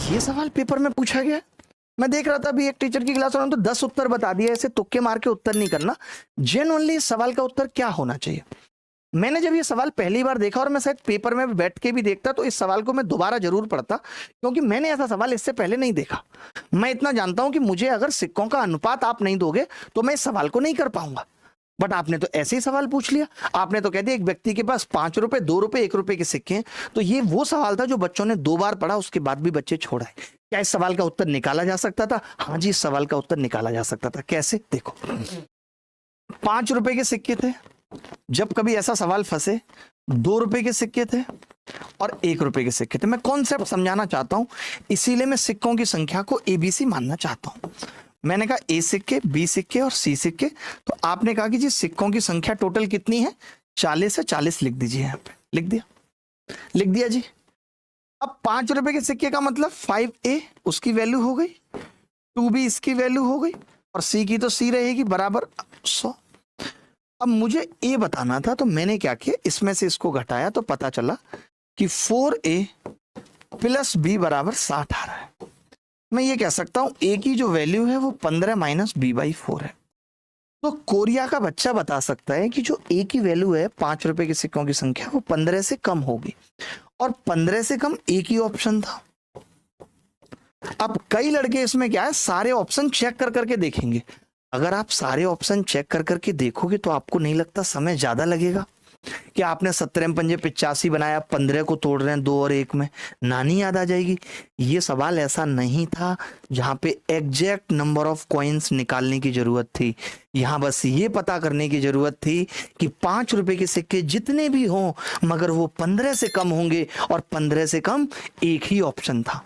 ये सवाल पेपर में पूछा गया। मैं देख रहा था अभी एक टीचर की क्लास में तो 10 उत्तर बता दिया, ऐसे तुक्के मार के उत्तर नहीं करना, जेन्युइनली इस सवाल का उत्तर क्या होना चाहिए। मैंने जब ये सवाल पहली बार देखा और मैं शायद पेपर में बैठ के भी देखता तो इस सवाल को मैं दोबारा जरूर पढ़ता, क्योंकि मैंने ऐसा सवाल इससे पहले नहीं देखा। मैं इतना जानता हूं कि मुझे अगर सिक्कों का अनुपात आप नहीं दोगे तो मैं इस सवाल को नहीं कर पाऊंगा। बट आपने तो ऐसे ही सवाल पूछ लिया, आपने तो कह दिया एक व्यक्ति के पास 5 रुपए, 2 रुपए, 1 रुपए के सिक्के हैं। तो ये वो सवाल था जो बच्चों ने 2 बार पढ़ा, उसके बाद भी बच्चे छोड़ आए। क्या इस सवाल का उत्तर निकाला जा सकता था? हाँ जी, इस सवाल का उत्तर निकाला जा सकता था। कैसे? देखो, 5 रुपए के सिक्के थे, जब कभी ऐसा सवाल फंसे, 2 रुपए के सिक्के थे और 1 रुपए के सिक्के थे। मैं कॉन्सेप्ट समझाना चाहता हूं, इसीलिए मैं सिक्कों की संख्या को एबीसी मानना चाहता हूं। मैंने कहा ए सिक्के, बी सिक्के और सी सिक्के, तो आपने कहा कि जी सिक्कों की संख्या टोटल कितनी है? 40 है, 40 लिख दीजिए। यहाँ पे लिख दिया जी। अब 5 रुपए के सिक्के का मतलब 5A उसकी वैल्यू हो गई, 2B इसकी वैल्यू हो गई और सी की तो सी रहेगी बराबर 100। अब मुझे ए बताना था, तो मैंने क्या किया, इसमें से इसको घटाया तो पता चला कि 4A प्लस B बराबर 60 आ रहा है। मैं ये कह सकता हूं ए की जो वैल्यू है वो 15 माइनस B/4 है। तो कोरिया का बच्चा बता सकता है कि जो ए की वैल्यू है 5 रुपए के सिक्कों की संख्या वो 15 से कम होगी, और 15 से कम एक ही ऑप्शन था। अब कई लड़के इसमें क्या है, सारे ऑप्शन चेक कर करके देखेंगे। अगर आप सारे ऑप्शन चेक कर करके देखोगे तो आपको नहीं लगता समय ज्यादा लगेगा? कि आपने 17 पंजे 85 बनाया, 15 को तोड़ रहे हैं 2 और 1 में, नानी याद आ जाएगी। ये सवाल ऐसा नहीं था जहां पे एग्जैक्ट नंबर ऑफ कॉइन्स निकालने की जरूरत थी। यहां बस ये पता करने की जरूरत थी कि 5 रुपए के सिक्के जितने भी हों मगर वो 15 से कम होंगे, और 15 से कम एक ही ऑप्शन था।